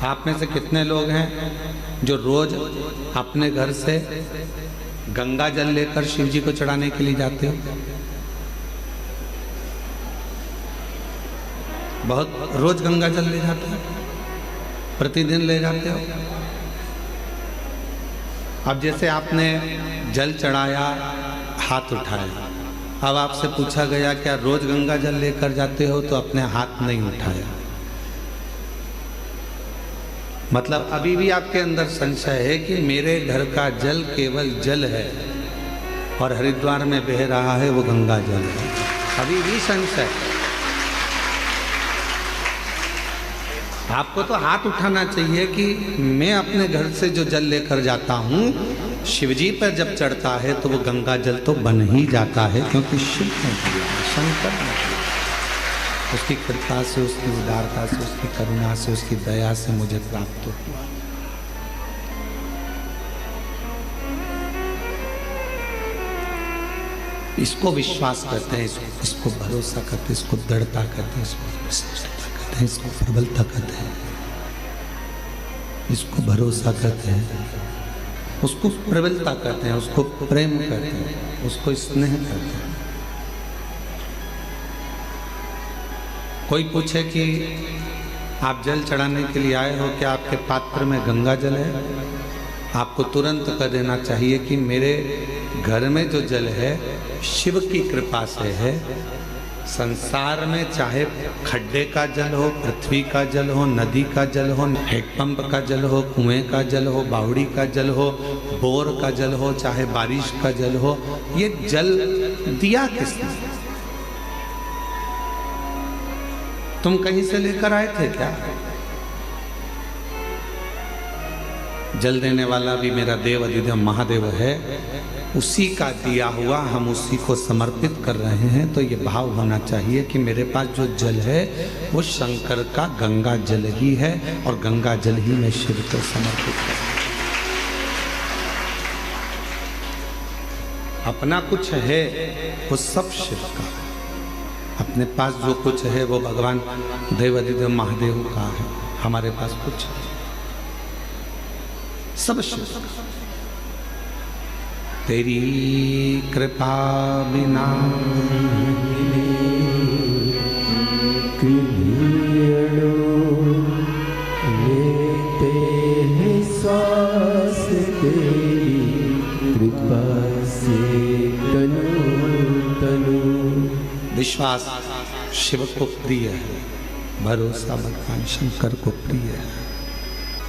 आप में से कितने लोग हैं जो रोज अपने घर से गंगा जल लेकर शिव जी को चढ़ाने के लिए जाते हो? बहुत रोज गंगा जल ले जाते हो, प्रतिदिन ले जाते हो। अब जैसे आपने जल चढ़ाया, हाथ उठाया, अब आपसे पूछा गया क्या रोज गंगा जल लेकर जाते हो, तो अपने हाथ नहीं उठाया। मतलब अभी भी आपके अंदर संशय है कि मेरे घर का जल केवल जल है और हरिद्वार में बह रहा है वो गंगा जल है। अभी भी संशय। आपको तो हाथ उठाना चाहिए कि मैं अपने घर से जो जल लेकर जाता हूँ, शिवजी पर जब चढ़ता है तो वो गंगा जल तो बन ही जाता है, क्योंकि शिव ने दिया, शंकर ने दिया। उसकी कृपा से, उसकी उदारता से, उसकी करुणा से, उसकी दया से मुझे प्राप्त हुआ। इसको विश्वास कहते हैं, इसको भरोसा कहते हैं, इसको दृढ़ता कहते हैं, इसको विश्वासता कहते हैं, इसको प्रबलता कहते हैं, इसको भरोसा कहते हैं, उसको प्रबलता कहते हैं, उसको प्रेम कहते हैं, उसको स्नेह कहते हैं। कोई पूछे कि आप जल चढ़ाने के लिए आए हो, क्या आपके पात्र में गंगा जल है? आपको तुरंत कह देना चाहिए कि मेरे घर में जो जल है शिव की कृपा से है। संसार में चाहे खड्डे का जल हो, पृथ्वी का जल हो, नदी का जल हो, हैंडपंप का जल हो, कुएं का जल हो, बावड़ी का जल हो, बोर का जल हो, चाहे बारिश का जल हो, ये जल दिया किसने? तुम कहीं से लेकर आए थे क्या? जल देने वाला भी मेरा देव अधिदेव महादेव है, उसी का दिया हुआ हम उसी को समर्पित कर रहे हैं। तो ये भाव होना चाहिए कि मेरे पास जो जल है वो शंकर का गंगा जल ही है और गंगा जल ही मैं शिव को समर्पित कर। अपना कुछ है वो सब शिव का, अपने पास जो कुछ है वो भगवान देव अधिदेव महादेव का है। हमारे पास कुछ है, सब शिव का। तेरी कृपा बिना लेते हैं श्वास, तेरी कृपा से तनु तनु। विश्वास शिव को प्रिय है, भरोसा भगवान शंकर को प्रिय है।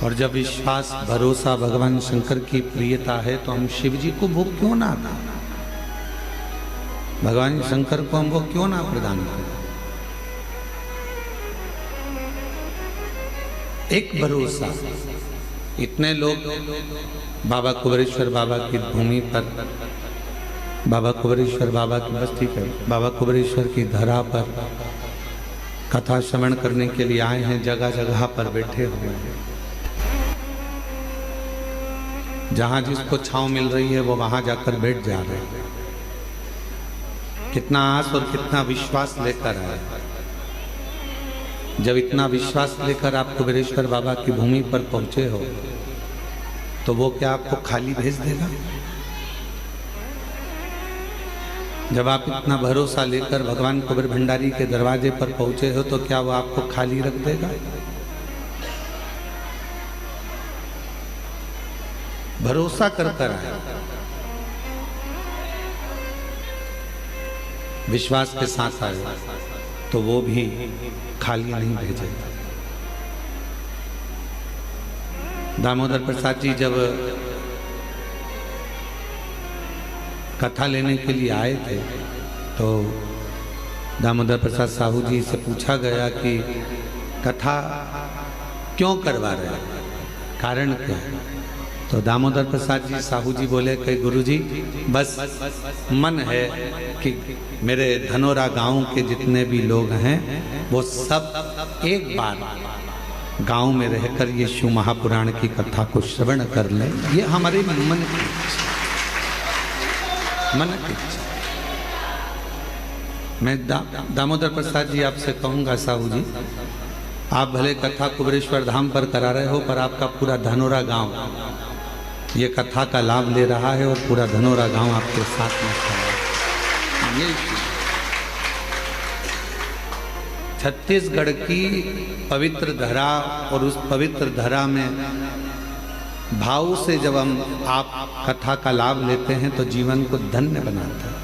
और जब विश्वास भरोसा भगवान शंकर की प्रियता है तो हम शिव जी को भोग क्यों ना दें? भगवान शंकर को हम भोग क्यों ना प्रदान करें? एक भरोसा। इतने लोग बाबा कुबेरेश्वर बाबा की भूमि पर, बाबा कुबेरेश्वर बाबा की बस्ती पर, बाबा कुबेरेश्वर की धरा पर कथा श्रवण करने के लिए आए हैं। जगह जगह पर बैठे हुए हैं। जहाँ जिसको छांव मिल रही है वो वहाँ जाकर बैठ जा रहे हैं। कितना आस और कितना विश्वास लेकर आए। जब इतना विश्वास लेकर आप कुबेरेश्वर बाबा की भूमि पर पहुँचे हो तो वो क्या आपको खाली भेज देगा? जब आप इतना भरोसा लेकर भगवान कुबेर भंडारी के दरवाजे पर पहुँचे हो तो क्या वो आपको खाली रख देगा? भरोसा कर कर आए, विश्वास के साथ आए तो वो भी खाली नहीं भेजेगा। दामोदर प्रसाद जी जब कथा लेने के लिए आए थे तो दामोदर प्रसाद साहू जी से पूछा गया कि कथा क्यों करवा रहे हैं, कारण क्या है? तो दामोदर प्रसाद जी साहू जी बोले कि गुरुजी बस मन है कि मेरे धनोरा गांव के जितने भी लोग हैं वो सब एक बार गांव में रहकर ये शिव महापुराण की कथा को श्रवण कर लें। ये हमारे मन की इच्छा। मैं दामोदर प्रसाद जी आपसे कहूँगा साहू जी, आप भले कथा कुबेरेश्वर धाम पर करा रहे हो, पर आपका पूरा धनोरा गांव ये कथा का लाभ ले रहा है और पूरा धनोरा गांव आपके साथ में खड़ा है। ये छत्तीसगढ़ की पवित्र धरा, और उस पवित्र धरा में भाव से जब हम आप कथा का लाभ लेते हैं तो जीवन को धन्य बनाता है।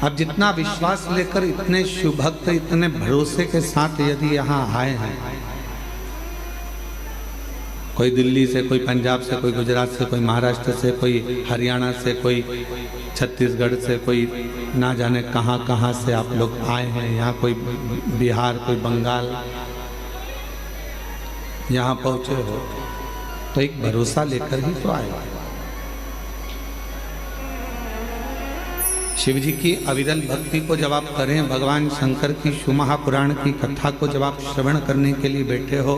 अब जितना विश्वास लेकर इतने शुभ भक्त इतने भरोसे के साथ यदि यहाँ आए हैं, कोई दिल्ली से, कोई पंजाब से, कोई गुजरात से, कोई महाराष्ट्र से, कोई हरियाणा से, कोई छत्तीसगढ़ से, कोई ना जाने कहाँ कहाँ से आप लोग आए हैं यहाँ, कोई बिहार, कोई बंगाल, यहाँ पहुँचे हो तो एक भरोसा लेकर ही तो आए। शिव जी की अविरल भक्ति को जब आप करें, भगवान शंकर की शिवमहापुराण की कथा को जब आप श्रवण करने के लिए बैठे हो,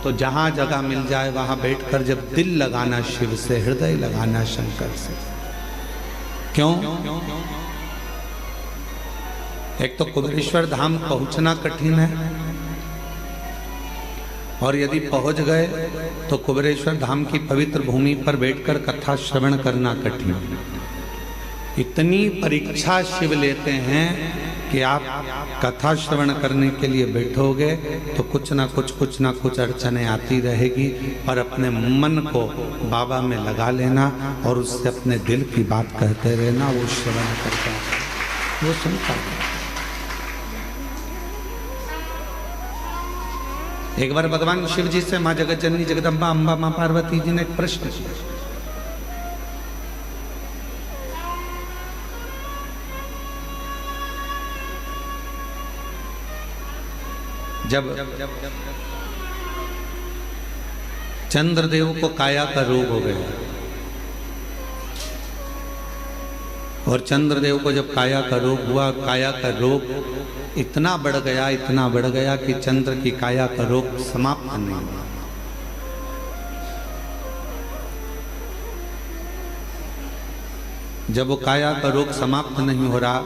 तो जहाँ जगह मिल जाए वहाँ बैठकर जब दिल लगाना शिव से, हृदय लगाना शंकर से। क्यों? एक तो कुबेरेश्वर धाम पहुँचना कठिन है, और यदि पहुँच गए तो कुबेरेश्वर धाम की पवित्र भूमि पर बैठकर कथा श्रवण करना कठिन है। इतनी परीक्षा शिव लेते हैं कि आप कथा श्रवण करने के लिए बैठोगे तो कुछ ना कुछ अड़चने आती रहेगी, पर अपने मन को बाबा में लगा लेना और उससे अपने दिल की बात कहते रहना, वो श्रवण करता है, वो सुनता है। एक बार भगवान शिव जी से माँ जगत जननी जगदम्बा अम्बा माँ पार्वती जी ने एक प्रश्न किया। जब चंद्रदेव को काया का रोग हो गया, और चंद्रदेव को जब काया का रोग हुआ, काया का रोग इतना बढ़ गया कि चंद्र की काया का रोग समाप्त नहीं हुआ। जब वो काया का रोग समाप्त नहीं हो रहा,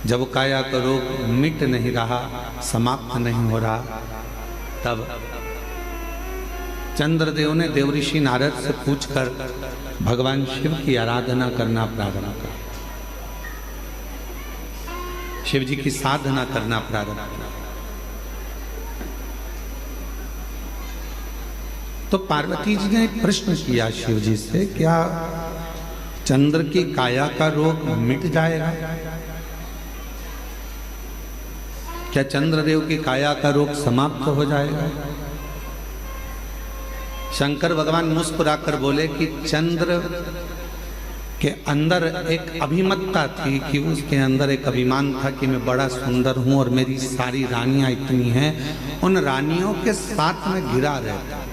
जब काया का रोग मिट नहीं रहा, समाप्त नहीं हो रहा, तब चंद्रदेव ने देवऋषि नारद से पूछकर भगवान शिव की आराधना करना प्रारंभ किया, शिव जी की साधना करना प्रारंभ किया। तो पार्वती जी ने एक प्रश्न किया शिव जी से, क्या चंद्र की काया का रोग मिट जाएगा? क्या चंद्रदेव की काया का रोग समाप्त हो जाएगा? शंकर भगवान मुस्कुराकर बोले कि चंद्र के अंदर एक अभिमतता थी, कि उसके अंदर एक अभिमान था कि मैं बड़ा सुंदर हूं और मेरी सारी रानियां इतनी हैं, उन रानियों के साथ में घिरा रहता।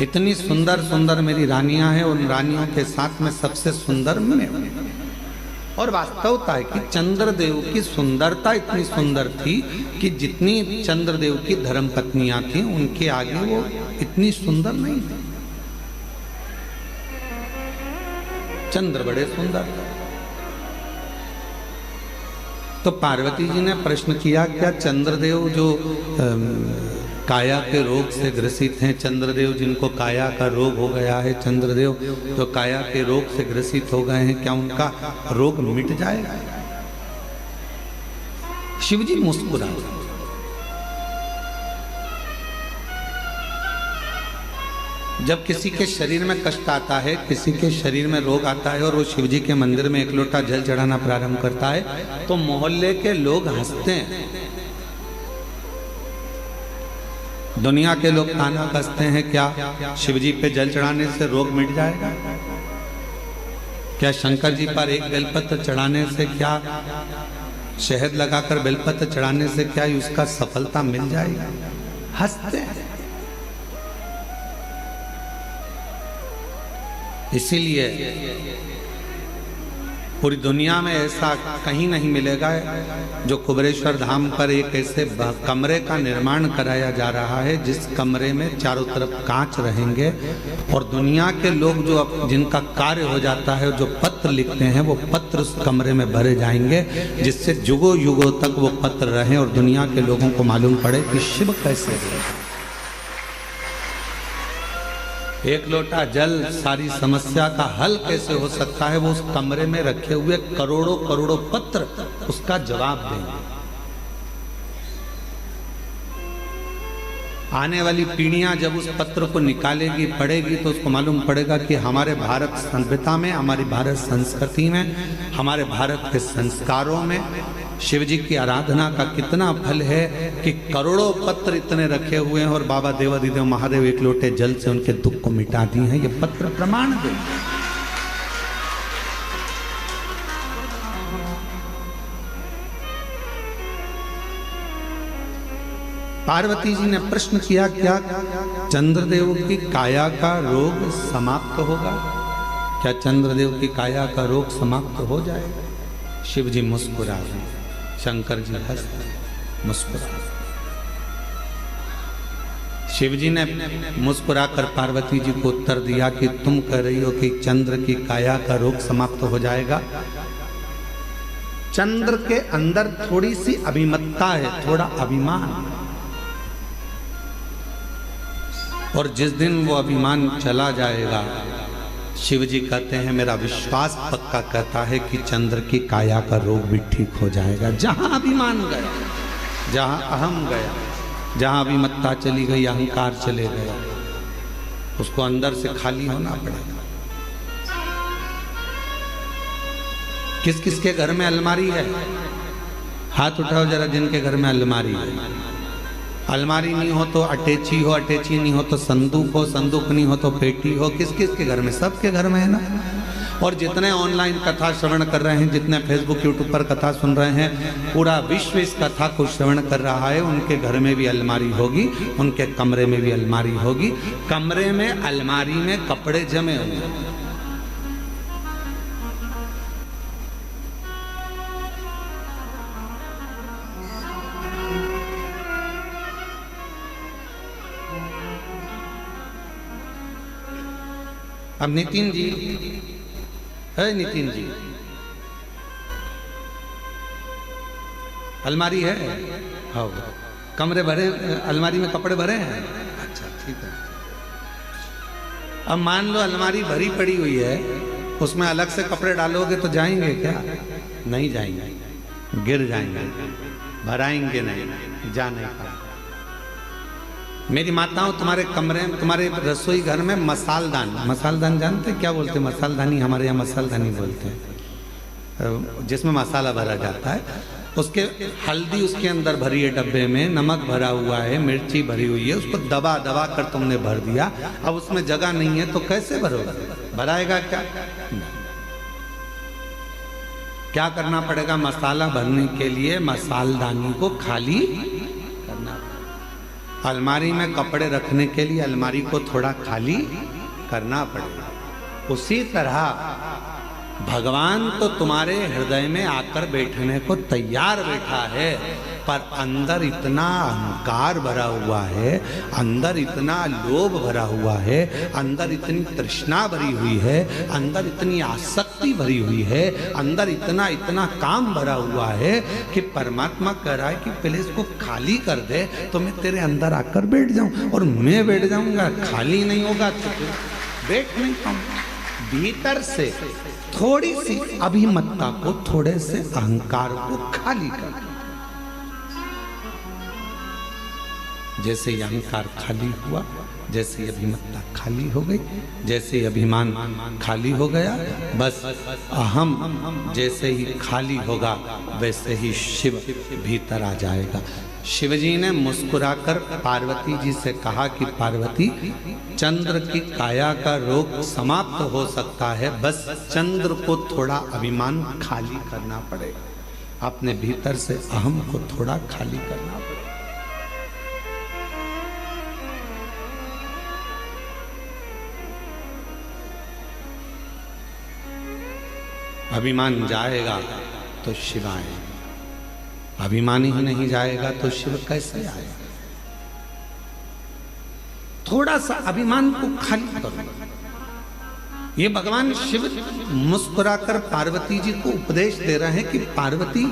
इतनी सुंदर सुंदर मेरी रानियां हैं, उन रानियों के साथ में सबसे सुंदर मैं हूं। और वास्तवता है कि चंद्रदेव की सुंदरता इतनी सुंदर थी कि जितनी चंद्रदेव की धर्म पत्नियां थी उनके आगे वो इतनी सुंदर नहीं थी। चंद्र बड़े सुंदर थे। तो पार्वती जी ने प्रश्न किया, क्या चंद्रदेव जो काया के रोग से ग्रसित हैं, चंद्रदेव जिनको काया का रोग हो गया है, चंद्रदेव जो काया के रोग से ग्रसित हो गए हैं, क्या उनका रोग मिट जाएगा? शिव जी मुस्कुराए। जब किसी के शरीर में कष्ट आता है, किसी के शरीर में रोग आता है और वो शिव जी के मंदिर में एक लोटा जल चढ़ाना प्रारंभ करता है, तो मोहल्ले के लोग हंसते हैं। दुनिया के लोग ताना कसते हैं, क्या शिव जी पे जल चढ़ाने से रोग मिट जाएगा? क्या शंकर जी पर एक बेलपत्र चढ़ाने से, क्या शहद लगाकर बेलपत्र चढ़ाने से क्या उसका सफलता मिल जाएगी? हंसते हैं। इसीलिए पूरी दुनिया में ऐसा कहीं नहीं मिलेगा। जो कुबेरेश्वर धाम पर एक ऐसे कमरे का निर्माण कराया जा रहा है जिस कमरे में चारों तरफ कांच रहेंगे और दुनिया के लोग जो जिनका कार्य हो जाता है, जो पत्र लिखते हैं, वो पत्र उस कमरे में भरे जाएंगे, जिससे युगों युगों तक वो पत्र रहें और दुनिया के लोगों को मालूम पड़े कि शिव कैसे है। एक लोटा जल सारी समस्या का हल कैसे हो सकता है, वो उस कमरे में रखे हुए करोड़ों करोड़ों पत्र उसका जवाब देंगे। आने वाली पीढ़ियां जब उस पत्र को निकालेगी, पढ़ेगी, तो उसको मालूम पड़ेगा कि हमारे भारत सभ्यता में, हमारी भारत संस्कृति में, हमारे भारत के संस्कारों में शिव जी की आराधना का कितना फल है कि करोड़ों पत्र इतने रखे हुए हैं और बाबा देवाधिदेव महादेव एक लोटे जल से उनके दुख को मिटा दिए हैं। ये पत्र प्रमाण दे। पार्वती जी ने प्रश्न किया, क्या चंद्रदेव की काया का रोग समाप्त होगा? क्या चंद्रदेव की काया का रोग समाप्त हो जाएगा? शिव जी मुस्कुरा रहे, शंकर जी हंस मुस्कुरा। शिव जी ने मुस्कुराकर पार्वती जी को उत्तर दिया कि तुम कह रही हो कि चंद्र की काया का रोग समाप्त हो जाएगा। चंद्र के अंदर थोड़ी सी अभिमत्ता है, थोड़ा अभिमान, और जिस दिन वो अभिमान चला जाएगा, शिव जी कहते हैं मेरा विश्वास पक्का कहता है कि चंद्र की काया का रोग भी ठीक हो जाएगा। जहां अभिमान गया, जहां अहम गया, जहां अभिमत्ता चली गई, अहंकार चले गया, उसको अंदर से खाली होना पड़ेगा। किस किस के घर में अलमारी है? हाथ उठाओ जरा जिनके घर में अलमारी है। अलमारी नहीं हो तो अटैची हो, अटैची नहीं हो तो संदूक हो, संदूक नहीं हो तो पेटी हो। किस किस के घर में? सबके घर में है ना। और जितने ऑनलाइन कथा श्रवण कर रहे हैं, जितने फेसबुक यूट्यूब पर कथा सुन रहे हैं, पूरा विश्व इस कथा को श्रवण कर रहा है। उनके घर में भी अलमारी होगी, उनके कमरे में भी अलमारी होगी। कमरे में अलमारी में कपड़े जमे होंगे। अब नितिन जी है, नितिन जी अलमारी है? हाँ, कमरे भरे, अलमारी में कपड़े भरे हैं? अच्छा ठीक है। अब मान लो अलमारी भरी पड़ी हुई है, उसमें अलग से कपड़े डालोगे तो जाएंगे क्या? नहीं जाएंगे, गिर जाएंगे, भराएंगे नहीं, जा नहीं पाएंगे। मेरी माताओं, तुम्हारे कमरे में, तुम्हारे रसोई घर में मसालदान, मसालदान जानते क्या बोलते हैं? मसालदानी, हमारे यहाँ मसालदानी बोलते हैं, जिसमें मसाला भरा जाता है। उसके हल्दी उसके अंदर भरी है डब्बे में, नमक भरा हुआ है, मिर्ची भरी हुई है, उसको दबा दबा कर तुमने भर दिया। अब उसमें जगह नहीं है तो कैसे भरोगे? भराएगा क्या? क्या करना पड़ेगा? मसाला भरने के लिए मसालदानी को खाली करना पड़ेगा। अलमारी में कपड़े रखने के लिए अलमारी को थोड़ा खाली करना पड़ेगा। उसी तरह भगवान तो तुम्हारे हृदय में आकर बैठने को तैयार बैठा है, पर अंदर इतना अहंकार भरा हुआ है, अंदर इतना लोभ भरा हुआ है, अंदर इतनी तृष्णा भरी हुई है, अंदर इतनी आसक्ति भरी हुई है, अंदर इतना इतना काम भरा हुआ है कि परमात्मा कह रहा है कि पहले इसको खाली कर दे तो मैं तेरे अंदर आकर बैठ जाऊं। और मैं बैठ जाऊंगा, खाली नहीं होगा तो बैठ नहीं पाऊंगा। भीतर से थोड़ी सी अभिमत्ता को, थोड़े से अहंकार को खाली कर। जैसे ही अहंकार खाली हुआ, जैसे ही अभिमत्ता खाली हो गई, जैसे ही अभिमान खाली हो गया, बस अहम जैसे ही खाली होगा वैसे ही शिव भीतर आ जाएगा। शिवजी ने मुस्कुराकर पार्वती जी से कहा कि पार्वती, चंद्र की काया का रोग समाप्त हो सकता है, बस चंद्र को थोड़ा अभिमान खाली करना पड़ेगा। अपने भीतर से अहम को थोड़ा खाली करना पड़ेगा। अभिमान जाएगा तो शिव आए, अभिमान ही नहीं जाएगा तो शिव कैसे आएगा? थोड़ा सा अभिमान को खाली करो। ये भगवान शिव मुस्कुराकर पार्वती जी को उपदेश दे रहे हैं कि पार्वती,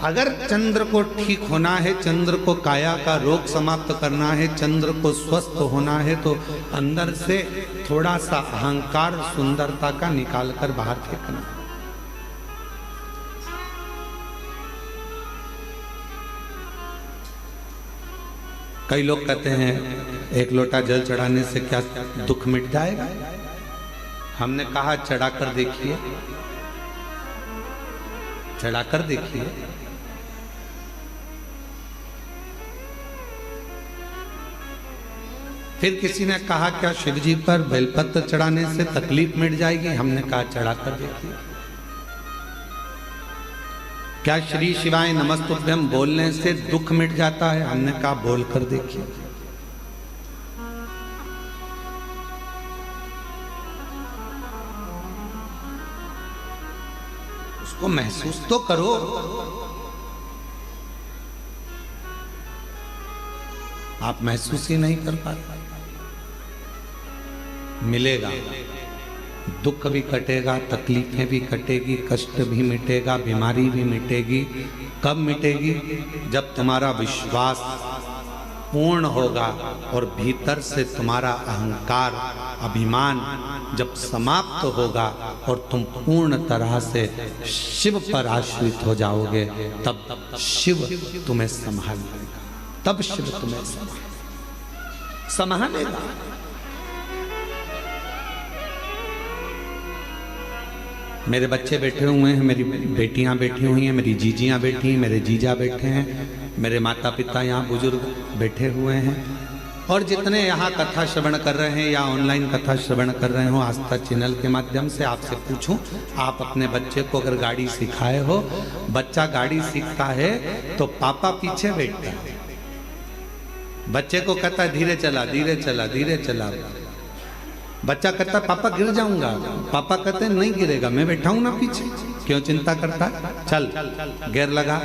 अगर चंद्र को ठीक होना है, चंद्र को काया का रोग समाप्त करना है, चंद्र को स्वस्थ होना है, तो अंदर से थोड़ा सा अहंकार सुंदरता का निकाल कर बाहर फेंकना। कई लोग कहते हैं एक लोटा जल चढ़ाने से क्या दुख मिट जाएगा? हमने कहा चढ़ाकर देखिए, चढ़ाकर देखिए। फिर किसी ने कहा क्या शिव जी पर बेलपत्र चढ़ाने से तकलीफ मिट जाएगी? हमने कहा चढ़ाकर देखिए। क्या श्री शिवाय नमस्तुभ्यम बोलने से दुख मिट जाता है? हमने कहा बोलकर देखिए। उसको महसूस तो करो। आप महसूस ही नहीं कर पाते। मिलेगा, दुख भी कटेगा, तकलीफें भी कटेगी, कष्ट भी मिटेगा, बीमारी भी मिटेगी। कब मिटेगी? जब तुम्हारा विश्वास पूर्ण होगा और भीतर से तुम्हारा अहंकार, अभिमान जब समाप्त होगा और तुम पूर्ण तरह से शिव पर आश्रित हो जाओगे, तब शिव तुम्हें संभाल लेगा। तब शिव तुम्हें संभालेगा। मेरे बच्चे बैठे हुए हैं, मेरी बेटियां बैठी हुई हैं, मेरी जीजियां बैठी हैं, मेरे जीजा बैठे हैं, मेरे माता पिता यहाँ बुजुर्ग बैठे हुए हैं, और जितने यहाँ कथा श्रवण कर रहे हैं या ऑनलाइन कथा श्रवण कर रहे हो आस्था चैनल के माध्यम से, आपसे पूछूं, आप अपने बच्चे को अगर गाड़ी सिखाए हो, बच्चा गाड़ी सीखता है तो पापा पीछे बैठता है, बच्चे को कहता है धीरे चला, धीरे चला, धीरे चला। बच्चा कहता है पापा गिर जाऊंगा, पापा कहते हैं नहीं गिरेगा, मैं बैठा हूं ना पीछे, क्यों चिंता करता है? चल गियर लगा,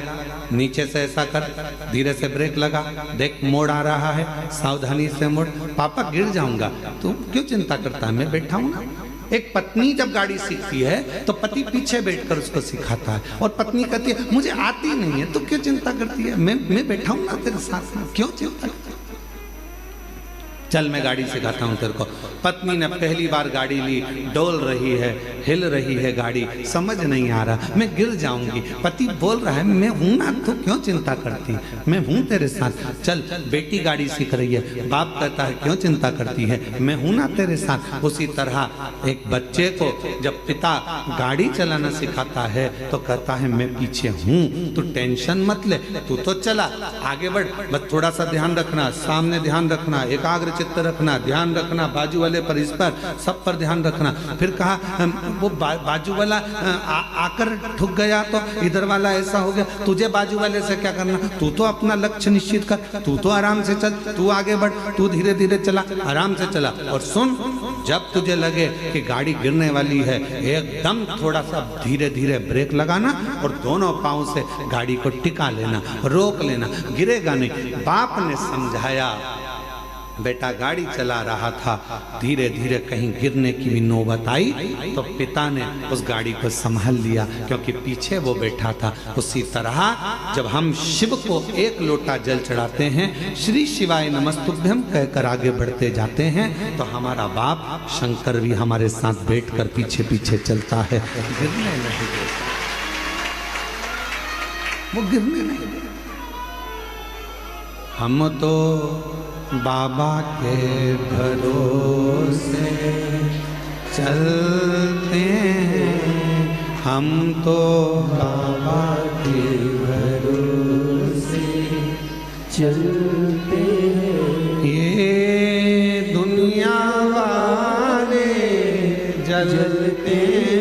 नीचे से ऐसा कर, धीरे से ब्रेक लगा, देख मोड़ आ रहा है, सावधानी से मोड़। पापा गिर जाऊंगा, तू क्यों चिंता करता है? मैं बैठा हूं ना। एक पत्नी जब गाड़ी सीखती है तो पति पीछे बैठकर उसको सिखाता है, और पत्नी कहती है मुझे आती नहीं है, तो क्यों चिंता करती है? मैं बैठा हूं ना तेरे साथ में, क्यों चिंता करती है? चल मैं गाड़ी सिखाता हूं तेरे को। पत्नी ने पहली बार गाड़ी ली, डोल रही है, हिल रही है गाड़ी, समझ नहीं आ रहा, मैं गिर जाऊंगी। पति बोल रहा है मैं हूं ना, तो क्यों चिंता करती, मैं हूं तेरे साथ। चल बेटी गाड़ी सीख रही है, बाप कहता है क्यों चिंता करती है, मैं हूं ना तेरे साथ। उसी तरह एक बच्चे को जब पिता गाड़ी चलाना सिखाता है तो कहता है मैं पीछे हूं, तू टेंशन मत ले, तू तो चला, आगे बढ़, बस थोड़ा सा ध्यान रखना, सामने ध्यान रखना, एकाग्र चित्त रखना, ध्यान रखना, बाजू वाले पर, इस पर, सब पर ध्यान रखना। फिर कहा वो बाजू वाला आकर ठुक गया तो इधर वाला ऐसा हो गया, तुझे बाजू वाले से क्या करना, तू तो अपना लक्ष्य निश्चित कर, तू तो आराम से चल, तू आगे बढ़, तू धीरे धीरे चला, आराम से चला। और सुन, जब तुझे लगे कि गाड़ी गिरने वाली है, एकदम थोड़ा सा धीरे धीरे ब्रेक लगाना और दोनों पांव से गाड़ी को टिका लेना, रोक लेना, गिरेगा नहीं। बाप ने समझाया, बेटा गाड़ी चला रहा था, धीरे धीरे कहीं गिरने की भी नौबत आई तो पिता ने उस गाड़ी को संभाल लिया, क्योंकि पीछे वो बैठा था। उसी तरह जब हम शिव को एक लोटा जल चढ़ाते हैं, श्री शिवाय नमस्तुभ्यम कहकर आगे बढ़ते जाते हैं, तो हमारा बाप शंकर भी हमारे साथ बैठकर पीछे पीछे चलता है, गिरने नहीं देता, वो गिरने नहीं देता। हम तो बाबा के भरोसे चलते हैं, हम तो बाबा के भरोसे चलते हैं। ये दुनिया वाले जलते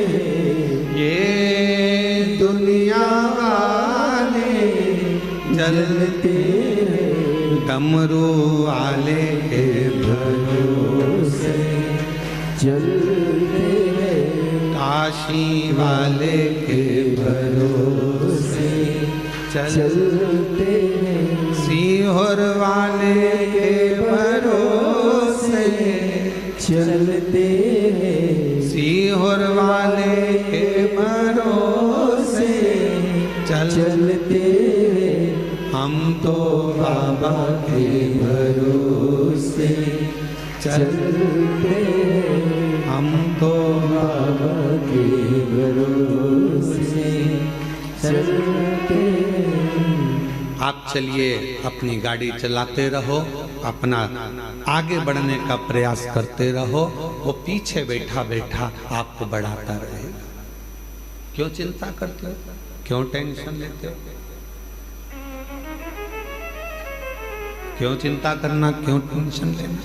हैं, ये दुनिया वाले जलते हैं, डमरू वाले के भरोसे चलते हैं। काशी वाले के भरोसे चलते हैं, सीहोर वाले के भरोसे चलते हैं, सीहोर वाले के भरोसे चलते हैं, हम तो बाबा के भरोसे चलते हैं, हम तो बाबा के भरोसे चलते हैं। आप चलिए, अपनी गाड़ी चलाते रहो, अपना आगे बढ़ने का प्रयास करते रहो। वो पीछे बैठा बैठा आपको बढ़ाता रहेगा। क्यों चिंता करते हो? क्यों टेंशन लेते हो? क्यों चिंता करना? क्यों टेंशन लेना?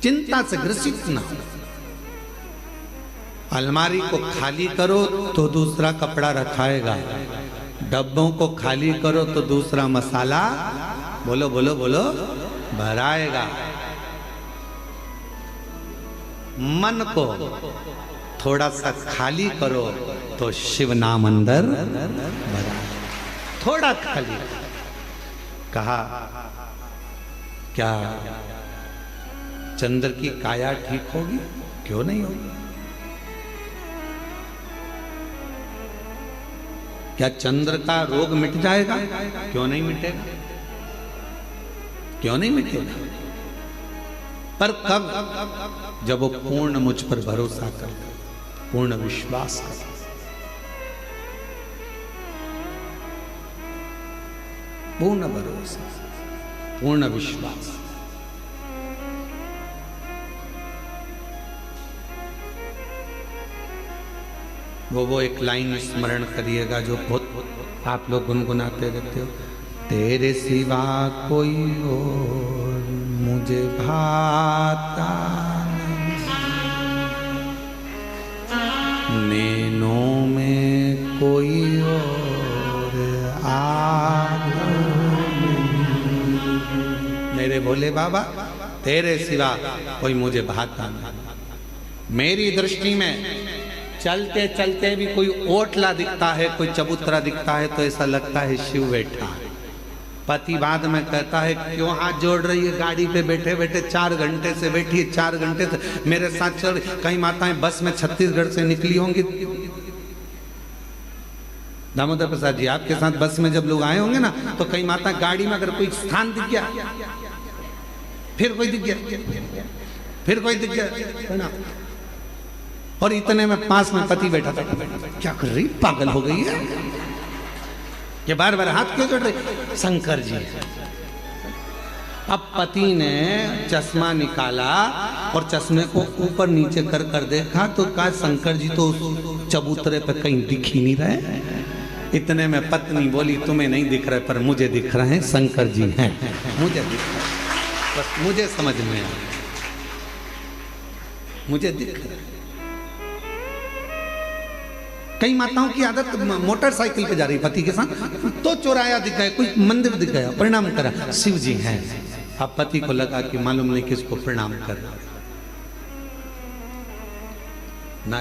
चिंता से ग्रसित ना हो। अलमारी को खाली करो तो दूसरा कपड़ा रखाएगा, डब्बों को खाली करो तो दूसरा मसाला बोलो बोलो बोलो भराएगा। मन को थोड़ा सा खाली करो तो शिव नाम अंदर भरा। थोड़ा खाली कहा, क्या चंद्र की काया ठीक होगी? क्यों नहीं होगी? क्या चंद्र का रोग मिट जाएगा? क्यों नहीं मिटेगा? क्यों नहीं मिटेगा? पर कब? जब वो पूर्ण मुझ पर भरोसा कर, पूर्ण विश्वास कर। पूर्ण भरोसा, पूर्ण विश्वास। वो एक लाइन स्मरण करिएगा जो बहुत आप लोग गुनगुनाते रहते हो। तेरे सिवा कोई और मुझे भाता नहीं, नैनों में कोई और आता नहीं। मेरे भोले बाबा, तेरे सिवा कोई मुझे भाता नहीं। मेरी दृष्टि में चलते चलते भी कोई ओटला दिखता है, कोई चबूतरा दिखता है तो ऐसा लगता है शिव बैठा है। पति बाद में कहता है क्यों हाथ जोड़ रही है? गाड़ी पे बैठे बैठे 4 घंटे से बैठी है, 4 घंटे से मेरे साथ चल। कई माताएं बस में छत्तीसगढ़ से निकली होंगी। दामोदर प्रसाद जी, आपके साथ बस में जब लोग आए होंगे ना, तो कई माता गाड़ी में अगर कोई स्थान दिख गया, फिर कोई दिख गया, फिर कोई दिख गया, और इतने में पास में पति बैठा था। क्या कर रही, पागल हो गई है? ये बार बार हाथ क्यों जोड़ रही? शंकर जी। अब पति ने चश्मा निकाला और चश्मे को ऊपर नीचे कर कर देखा तो कहा शंकर जी तो चबूतरे पे कहीं दिख ही नहीं रहे। इतने में पत्नी बोली तुम्हें नहीं दिख रहे पर मुझे दिख रहे हैं, शंकर जी हैं, मुझे दिख रहे हैं, बस मुझे समझ में आया, मुझे दिख रहे हैं। कई माताओं की आदत मोटरसाइकिल पे जा रही पति के साथ, तो चौराया दिख गया, कोई मंदिर दिख गया, प्रणाम करा, शिव जी हैं। अब पति को लगा कि मालूम नहीं किसको प्रणाम कर ना।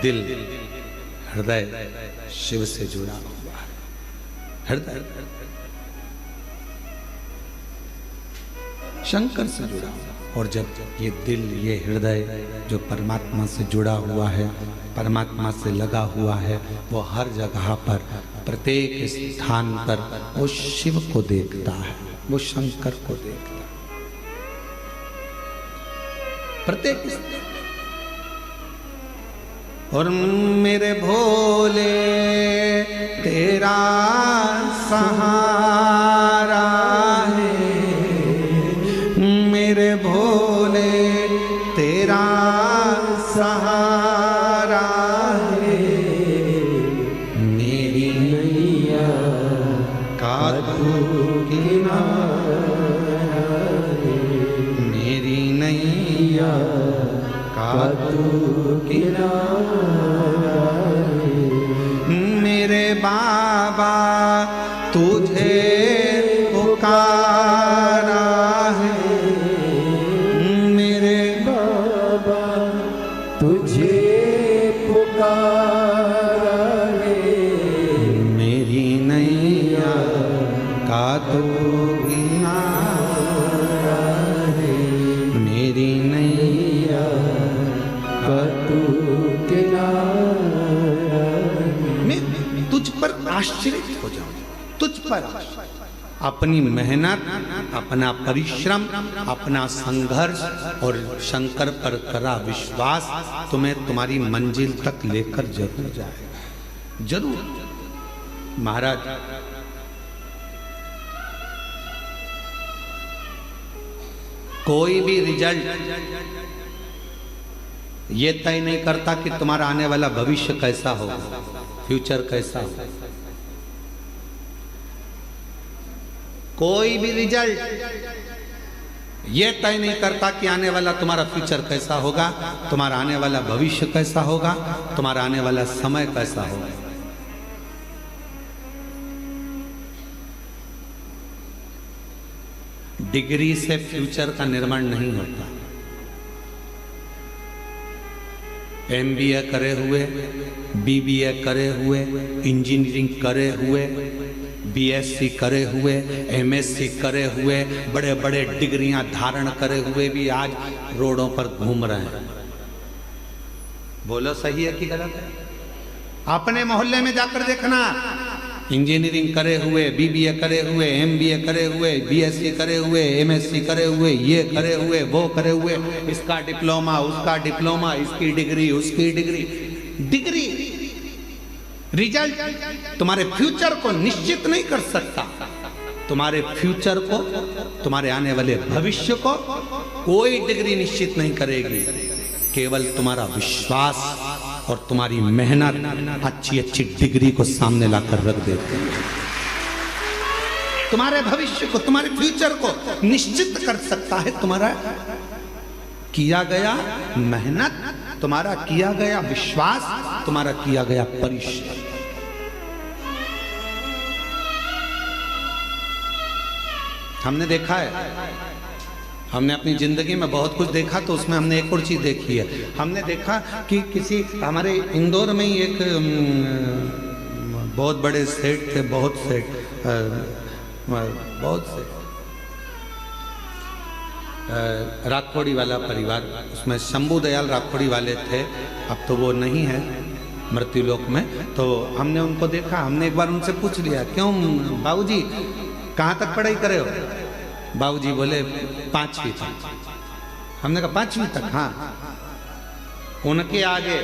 दिल हृदय शिव से जुड़ा हुआ है, हृदय शंकर से जुड़ा हुआ। और जब ये दिल, ये हृदय जो परमात्मा से जुड़ा हुआ है, परमात्मा से लगा हुआ है, वो हर जगह पर, प्रत्येक स्थान पर वो शिव को देखता है, वो शंकर को देखता है। प्रत्येक और मेरे भोले तेरा सहारा है, मेरे भोले तेरा सहारा है, मेरी नैया का तू किनारा है, मेरी नैया का तू किनारा है, मेरे बाबा तुझे पुकार आश्चर्य हो जाऊं तुझ पर। अपनी मेहनत, अपना परिश्रम, अपना संघर्ष और शंकर पर करा विश्वास तुम्हें तुम्हारी मंजिल तक लेकर जरूर जाएगा, जरूर। महाराज कोई भी रिजल्ट ये तय नहीं करता कि तुम्हारा आने वाला भविष्य कैसा होगा, फ्यूचर कैसा होगा। कोई भी रिजल्ट ये तय नहीं करता कि आने वाला तुम्हारा फ्यूचर कैसा होगा, तुम्हारा आने वाला भविष्य कैसा होगा, तुम्हारा आने वाला समय कैसा होगा। डिग्री से फ्यूचर का निर्माण नहीं होता। MBA करे हुए, BBA करे हुए, इंजीनियरिंग करे हुए, BSc करे हुए, MSc करे हुए, बड़े बड़े डिग्रियां धारण करे हुए भी आज रोडों पर घूम रहे हैं। बोलो सही है कि गलत है? अपने मोहल्ले में जाकर देखना, इंजीनियरिंग करे हुए, BBA करे हुए, MBA करे हुए, BSc करे हुए, MSc करे हुए, ये करे हुए, वो करे हुए, इसका डिप्लोमा, उसका डिप्लोमा, इसकी डिग्री, उसकी डिग्री। डिग्री रिजल्ट तुम्हारे फ्यूचर को निश्चित नहीं कर सकता। तुम्हारे फ्यूचर को, तुम्हारे आने वाले भविष्य को कोई डिग्री निश्चित नहीं करेगी। केवल तुम्हारा विश्वास और तुम्हारी मेहनत अच्छी अच्छी डिग्री को सामने लाकर रख देती है। तुम्हारे भविष्य को, तुम्हारे फ्यूचर को निश्चित कर सकता है तुम्हारा किया गया मेहनत, तुम्हारा किया गया विश्वास, तुम्हारा किया गया परिश्रम। हमने देखा है, हमने अपनी जिंदगी में बहुत कुछ देखा, तो उसमें हमने एक और चीज देखी है। हमने देखा कि किसी हमारे इंदौर में ही एक बहुत बड़े सेठ थे, बहुत से राखोड़ी वाला परिवार, उसमें शंभू दयाल राखोड़ी वाले थे। अब तो वो नहीं है मृत्युलोक में। तो हमने उनको देखा, हमने एक बार उनसे पूछ लिया, क्यों बाबूजी कहाँ तक पढ़ाई करे हो? बाबूजी बोले 5वीं तक। हमने कहा 5वीं तक? हाँ। उनके आगे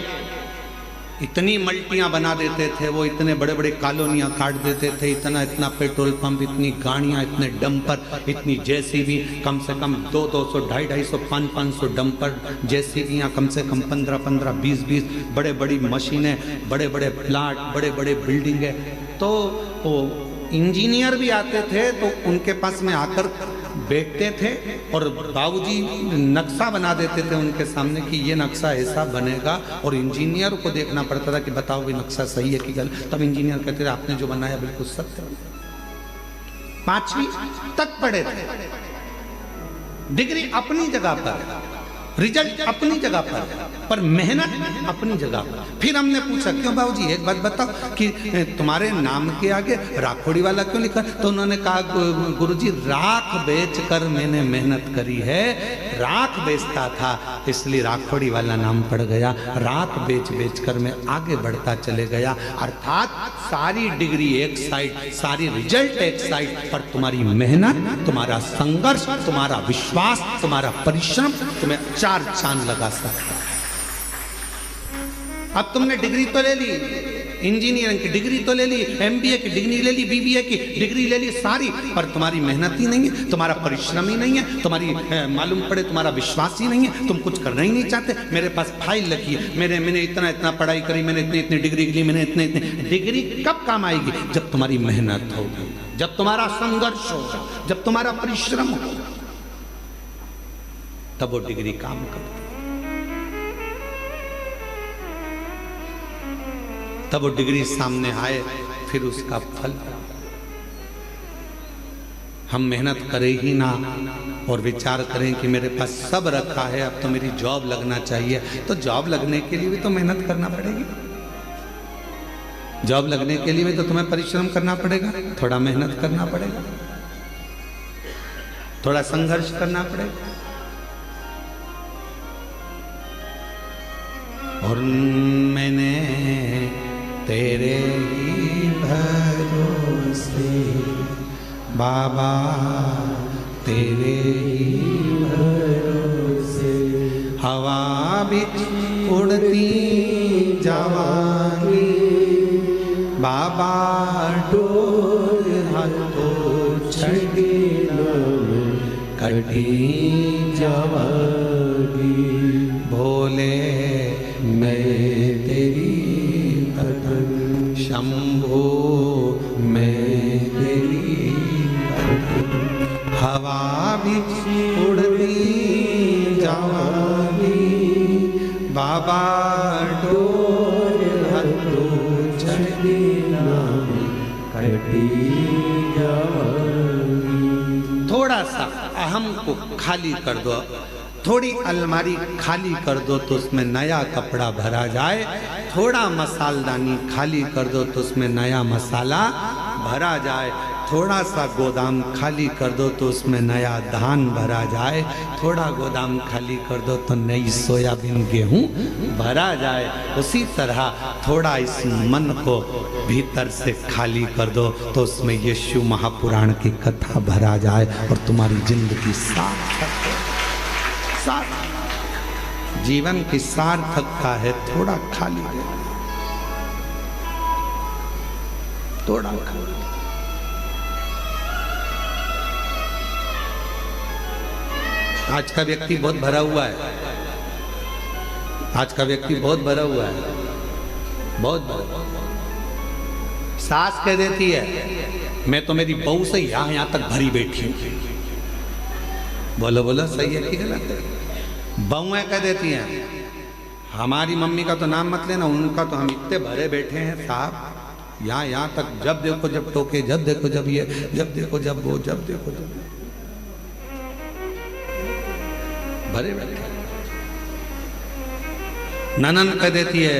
इतनी मल्टियां बना देते थे वो, इतने बड़े बड़े कॉलोनियां काट देते थे, इतना इतना पेट्रोल पंप, इतनी गाड़ियां, इतने डंपर, इतनी जेसीबी, कम से कम 200, 250, 500 डंपर, जेसीबियां कम से कम 15, 20 बड़े बड़ी मशीनें, बड़े बड़े प्लाट, बड़े बड़े बिल्डिंगें। तो वो इंजीनियर भी आते थे तो उनके पास में आकर बैठते थे और बाबूजी नक्शा बना देते थे उनके सामने कि ये नक्शा ऐसा बनेगा, और इंजीनियर को देखना पड़ता था कि बताओ भी नक्शा सही है कि गलत। तब इंजीनियर कहते थे आपने जो बनाया बिल्कुल सत्य। 5वीं तक पढ़े थे, डिग्री अपनी जगह पर, रिजल्ट अपनी जगह पर मेहनत अपनी जगह पर। फिर हमने पूछा, क्यों बाबूजी एक बात बताओ कि तुम्हारे नाम के आगे राखोड़ी वाला क्यों लिखा? तो उन्होंने कहा, गुरुजी राख बेचकर मैंने मेहनत करी है, राख बेचता था इसलिए राखोड़ी वाला नाम पड़ गया। राख बेच कर मैं आगे बढ़ता चले गया। अर्थात सारी डिग्री एक साइड, सारी रिजल्ट एक साइड, पर तुम्हारी मेहनत, तुम्हारा संघर्ष, तुम्हारा विश्वास, तुम्हारा परिश्रम तुम्हें 4 चांद लगा सकता है। अब तुमने डिग्री तो ले ली, इंजीनियरिंग की डिग्री तो ले ली, MBA की डिग्री ले ली, BBA की डिग्री ले ली सारी, पर तुम्हारी मेहनत ही नहीं है, तुम्हारा परिश्रम ही नहीं है, तुम्हारी मालूम पड़े तुम्हारा विश्वास ही नहीं है, तुम कुछ करना ही नहीं चाहते। मेरे पास फाइल लगी है, मैंने इतना पढ़ाई करी, मैंने इतनी डिग्री ली, मैंने इतने डिग्री कब काम आएगी? जब तुम्हारी मेहनत होगी, जब तुम्हारा संघर्ष होगा, जब तुम्हारा परिश्रम होगा, तब वो डिग्री काम करती, तब वो डिग्री सामने आए, फिर उसका फल। हम मेहनत करें ही ना और विचार करें कि मेरे पास सब रखा है, अब तो मेरी जॉब लगना चाहिए। तो जॉब लगने के लिए भी तो मेहनत करना पड़ेगी, जॉब लगने के लिए भी तो तुम्हें परिश्रम करना पड़ेगा, थोड़ा मेहनत करना पड़ेगा, थोड़ा संघर्ष करना पड़ेगा। और मैंने तेरे ही से बाबा तेरे ही भरोसे हवा बिच उड़ती जावांगी बाबा डोर हाथों छड़ी कटी जावांगी भोले मैं तेरी पतंग शंभो मैं तेरी हवा बिच उड़ती जावांगी बाबा डोर हाथों छड़ी कटी जावांगी। थोड़ा सा अहम को खाली कर दो, थोड़ी अलमारी खाली कर दो तो उसमें नया कपड़ा भरा जाए, थोड़ा मसालदानी खाली कर दो तो उसमें नया मसाला भरा जाए, थोड़ा सा गोदाम खाली कर दो तो उसमें नया धान भरा जाए, थोड़ा गोदाम खाली कर दो तो नई सोयाबीन गेहूं भरा जाए। उसी तरह थोड़ा इस मन को भीतर से खाली कर दो तो उसमें यीशु महापुराण की कथा भरा जाए और तुम्हारी जिंदगी सार्थक जीवन की सार्थकता है थोड़ा खाली रहना, थोड़ा खाली। आज का व्यक्ति बहुत भरा हुआ है, आज का व्यक्ति बहुत भरा हुआ है, बहुत भरा। सास कह देती है मैं तो मेरी बहू से यहां तक भरी बैठी हूं। बोलो बोलो सही है कि गलत है? बहुएं कह देती हैं हमारी मम्मी का तो नाम मत लेना, उनका तो हम इतने भरे बैठे हैं साहब, यहाँ तक जब देखो जब टोके, जब देखो जब ये, जब देखो जब वो, जब देखो जब भरे बैठे। ननन कह देती है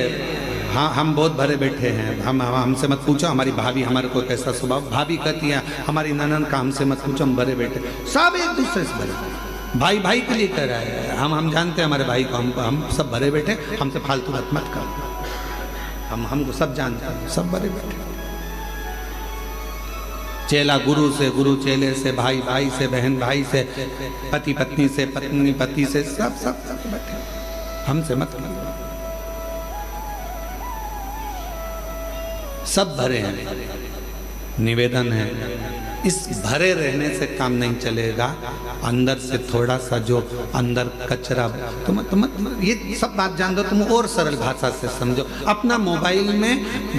हाँ हम बहुत भरे बैठे हैं, हम हमसे मत पूछो, हमारी भाभी हमारे को कैसा स्वभाव। भाभी कहती है हमारी ननन का हमसे मत पूछो, हम भरे बैठे। सब एक दूसरे से भरे, भाई भाई के लिए कह रहा है, हम जानते हैं हमारे भाई को, हम सब भरे बैठे, हमसे फालतू बात मत कर, हमको सब जानते हैं, सब भरे बैठे। चेला गुरु से, गुरु चेले से, भाई भाई से, बहन भाई से, पति पत्नी से, पत्नी पति से, सब सब सब बैठे, हमसे मत करो। सब भरे हैं। निवेदन है इस भरे रहने से काम नहीं चलेगा, अंदर से थोड़ा सा जो अंदर कचरा, तुम ये सब बात जान दो, तुम और सरल भाषा से समझो। अपना मोबाइल में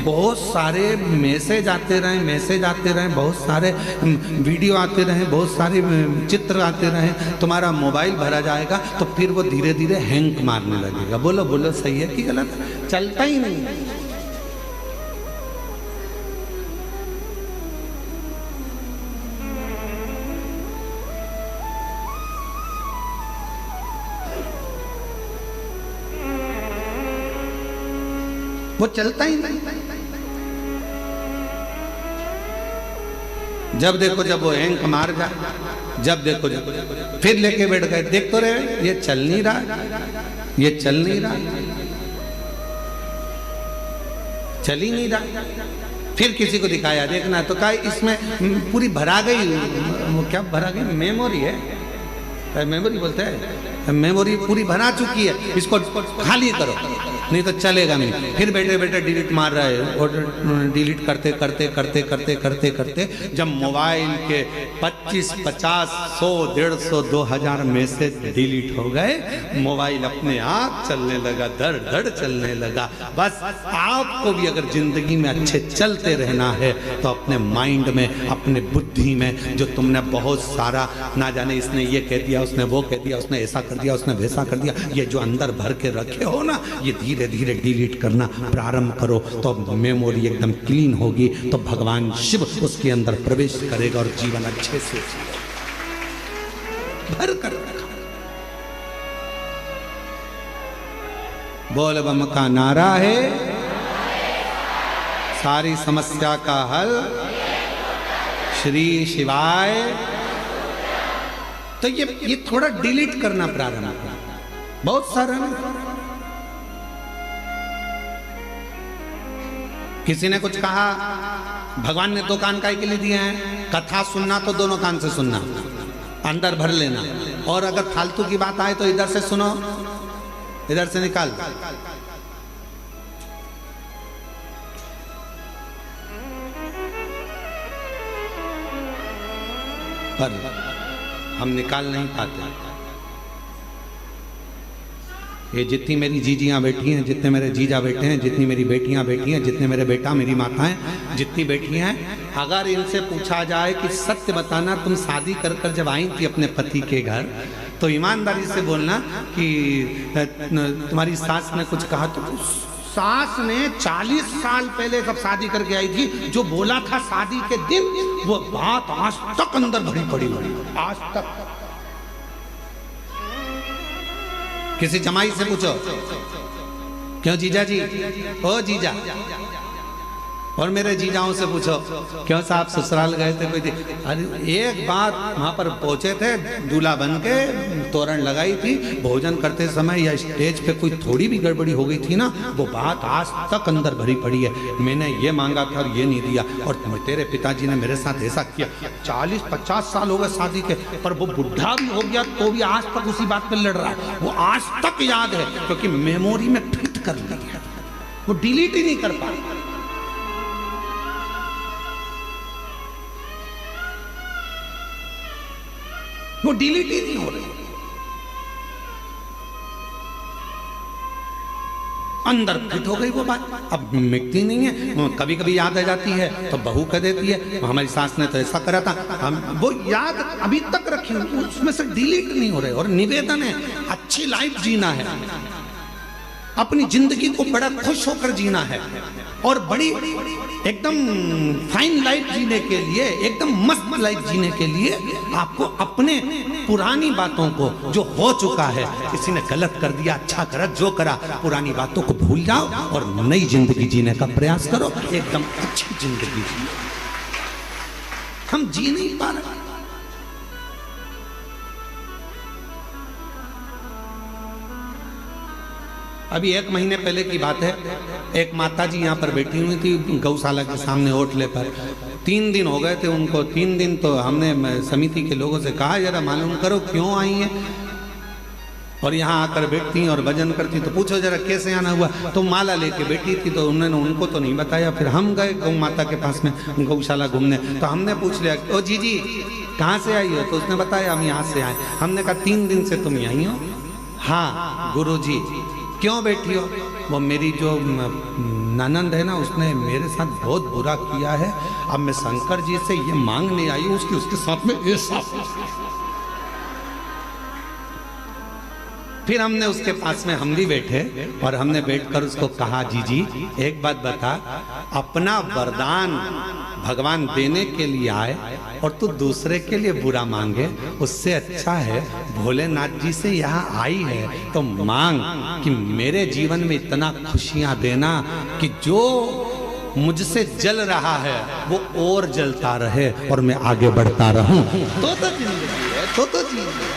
बहुत सारे मैसेज आते रहें, बहुत सारे वीडियो आते रहें, बहुत सारे चित्र आते रहें, तुम्हारा मोबाइल भरा जाएगा तो फिर वो धीरे धीरे हैंग मारने लगेगा। बोलो बोलो सही है कि गलत? चलता ही नहीं। वो चलता ही नहीं। जब देखो जब वो हैंग मार जाए, जब देखो जब फिर लेके बैठ गए, देख तो रहे ये चल नहीं रहा, ये चल नहीं रहा, चल ही नहीं रहा। फिर किसी को दिखाया देखना तो कहा इसमें पूरी भरा गई, वो क्या भरा गई? मेमोरी है, मेमोरी बोलते हैं, मेमोरी पूरी भरा चुकी है, इसको खाली करो नहीं तो चलेगा नहीं। फिर बैठे बैठे डिलीट मार रहा है और डिलीट करते करते करते करते करते करते जब मोबाइल के 25, 50, 100, 150, 2000 मैसेज डिलीट हो गए, मोबाइल अपने आप चलने लगा, धड़ धड़ चलने लगा। बस आपको भी अगर जिंदगी में अच्छे चलते रहना है तो अपने माइंड में, अपने बुद्धि में जो तुमने बहुत सारा ना जाने इसने ये कह दिया, उसने वो कह दिया, उसने ऐसा कर दिया, उसने वैसा कर दिया, ये जो अंदर भर के रखे हो ना, ये धीरे धीरे डिलीट करना प्रारंभ करो तो मेमोरी एकदम क्लीन होगी, तो भगवान शिव उसके अंदर प्रवेश करेगा और जीवन अच्छे से भर कर रखा। बोल बम का नारा है, सारी समस्या का हल श्री शिवाय। तो ये थोड़ा डिलीट करना प्रारंभ करना, बहुत सारा नहीं। किसी ने कुछ कहा भगवान ने 2 कान काहे के लिए दिए हैं? कथा सुनना तो दोनों कान से सुनना, अंदर भर लेना, और अगर फालतू की बात आए तो इधर से सुनो, इधर से निकाल। पर हम निकाल नहीं पाते। ये जितनी मेरी जीजियाँ बैठी हैं, जितने मेरे जीजा बैठे हैं, जितनी मेरी बेटियाँ बैठी हैं, जितने मेरे बेटा मेरी माताएं जितनी बैठी हैं, अगर इनसे पूछा जाए कि सत्य बताना, तुम शादी कर कर जब आई थी अपने पति के घर, तो ईमानदारी से बोलना कि तुम्हारी सास ने कुछ कहा, तो सास ने 40 साल पहले जब शादी करके आई थी, जो बोला था शादी के दिन, वो बात आज तक अंदर भरी पड़ी, आज तक। किसी जमाई से पूछो, क्यों जीजा जी, ओ जीजा, और मेरे जीजाओं से पूछो, क्यों साहब ससुराल गए थे कोई? अरे एक बात, वहां पर पहुंचे थे, दूल्हा बन के तोरण लगाई थी, भोजन करते समय या स्टेज पे कोई थोड़ी भी गड़बड़ी हो गई थी ना, वो बात आज तक अंदर भरी पड़ी है। मैंने ये मांगा था और ये नहीं दिया, और तेरे पिताजी ने मेरे साथ ऐसा किया। 40-50 साल हो गए शादी के, पर वो बुढ़ा भी हो गया तो भी आज तक उसी बात पे लड़ रहा है। वो आज तक याद है, क्योंकि मेमोरी में फिट कर लिया, वो डिलीट ही नहीं कर पाया। वो डिलीट ही नहीं हो रही, अंदर फिट हो गई वो बात, अब मिटती नहीं है। कभी कभी याद आ जाती है तो बहू कह देती है, हमारी सास ने तो ऐसा करा था, हम वो याद अभी तक रखी, उसमें से डिलीट नहीं हो रहे। और निवेदन है, अच्छी लाइफ जीना है, अपनी जिंदगी को बड़ा खुश होकर जीना है, और बड़ी एकदम फाइन लाइफ जीने के लिए, एकदम मस्त लाइफ जीने के लिए आपको अपने पुरानी बातों को, जो हो चुका है, किसी ने गलत कर दिया, अच्छा करा, जो करा, पुरानी बातों को भूल जाओ और नई जिंदगी जीने का प्रयास करो, एकदम अच्छी जिंदगी जियो। हम जी नहीं पा रहे। अभी 1 महीने पहले की बात है, एक माता जी यहाँ पर बैठी हुई थी गौशाला के सामने होटले पर। 3 दिन हो गए थे उनको। 3 दिन तो हमने समिति के लोगों से कहा, जरा मालूम करो क्यों आई हैं, और यहाँ आकर बैठती और भजन करती, तो पूछो जरा कैसे आना हुआ। तो माला लेके बैठी थी, तो उन्होंने उनको तो नहीं बताया। फिर हम गए गौ माता के पास में गौशाला घूमने, तो हमने पूछ लिया, ओ जीजी कहाँ से आई हो? तो उसने बताया हम यहाँ से आए। हमने कहा 3 दिन से तुम यहीं हो? हाँ गुरुजी। क्यों बैठी हो? वो मेरी जो ननंद है ना, उसने मेरे साथ बहुत बुरा किया है, अब मैं शंकर जी से ये मांगने आई हूँ उसके साथ में ये साफ। फिर हमने उसके पास में हम भी बैठे और हमने बैठकर उसको कहा, जीजी एक बात बता, अपना वरदान भगवान देने के लिए आए और तू दूसरे के लिए बुरा मांगे, उससे अच्छा है भोलेनाथ जी से यहाँ आई है तो मांग कि मेरे जीवन में इतना खुशियाँ देना कि जो मुझसे जल रहा है वो और जलता रहे और मैं आगे बढ़ता रहूं। तो जिंदगी है, तो जिंदगी है।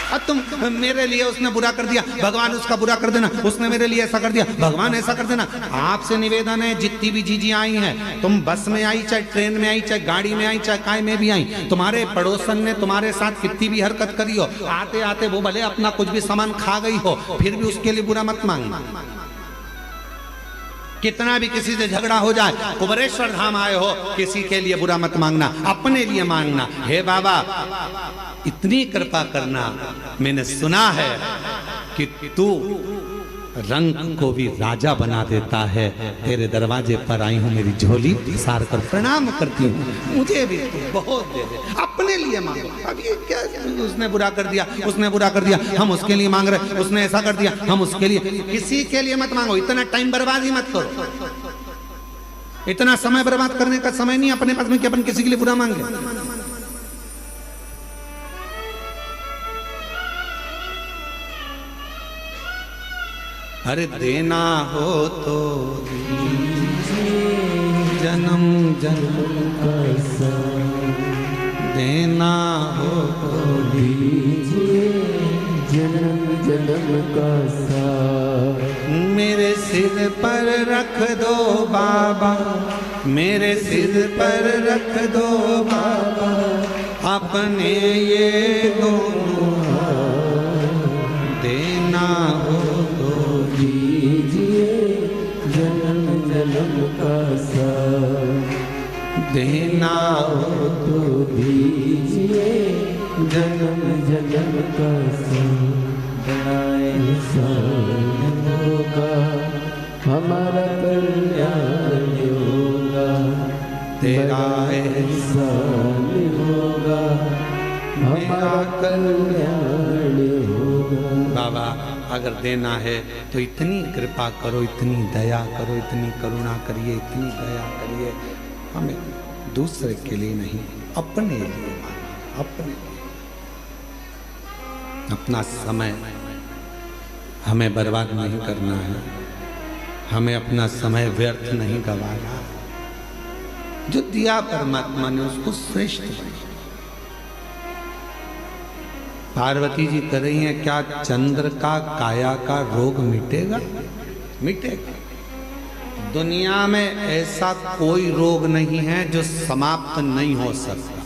अब तुम मेरे लिए उसने बुरा कर दिया, भगवान उसका बुरा कर देना, उसने मेरे लिए ऐसा कर दिया, भगवान ऐसा कर देना। आपसे निवेदन है, जितनी भी जीजी आई हैं, तुम बस में आई, चाहे ट्रेन में आई, चाहे गाड़ी में आई, चाहे काय में भी आई, तुम्हारे पड़ोसन ने तुम्हारे साथ कितनी भी हरकत करी हो, आते आते वो भले अपना कुछ भी सामान खा गई हो, फिर भी उसके लिए बुरा मत मांगना। कितना भी किसी से झगड़ा हो जाए, कुबरेश्वर धाम आए हो, किसी के लिए बुरा मत मांगना, अपने लिए मांगना। हे बाबा इतनी कृपा करना, मैंने सुना है कि तू रंग को भी राजा बना देता है, तेरे दरवाजे पर आई हूँ, मेरी झोली सार कर प्रणाम करती हूँ, मुझे भी तू बहुत दे दे, अपने लिए मांगो। अब ये क्या, उसने बुरा कर दिया, उसने बुरा कर दिया, हम उसके लिए मांग रहे, उसने ऐसा कर दिया, हम उसके लिए, किसी के लिए मत मांगो। इतना टाइम बर्बाद ही मत करो, इतना समय बर्बाद करने का समय नहीं अपने पास में कि अपन किसी के लिए बुरा मांगे। अरे देना हो तो जन्म जन्म का साथ, देना हो तो दीजिए जन्म जन्म का साथ, मेरे सिर पर रख दो बाबा मेरे सिर पर रख दो बाबा अपने ये दोनों देना हो तो दीजिए जन्म जन्म का साथ, देना हो तो दीजिए जन्म जन्म का साथ। बड़ा एहसान होगा हमारा कल्याण होगा, तेरा एहसान होगा हमारा कल्याण होगा। बाबा अगर देना है तो इतनी कृपा करो, इतनी दया करो, इतनी करुणा करिए, इतनी दया करिए, हमें दूसरे के लिए नहीं अपने लिए मांगो, अपने लिए। अपना समय हमें बर्बाद नहीं करना है, हमें अपना समय व्यर्थ नहीं गंवाना। जो दिया परमात्मा ने उसको श्रेष्ठ बनाया। पार्वती जी कह रही हैं क्या चंद्र का काया का रोग मिटेगा? मिटेगा। दुनिया में ऐसा कोई रोग नहीं है जो समाप्त नहीं हो सकता।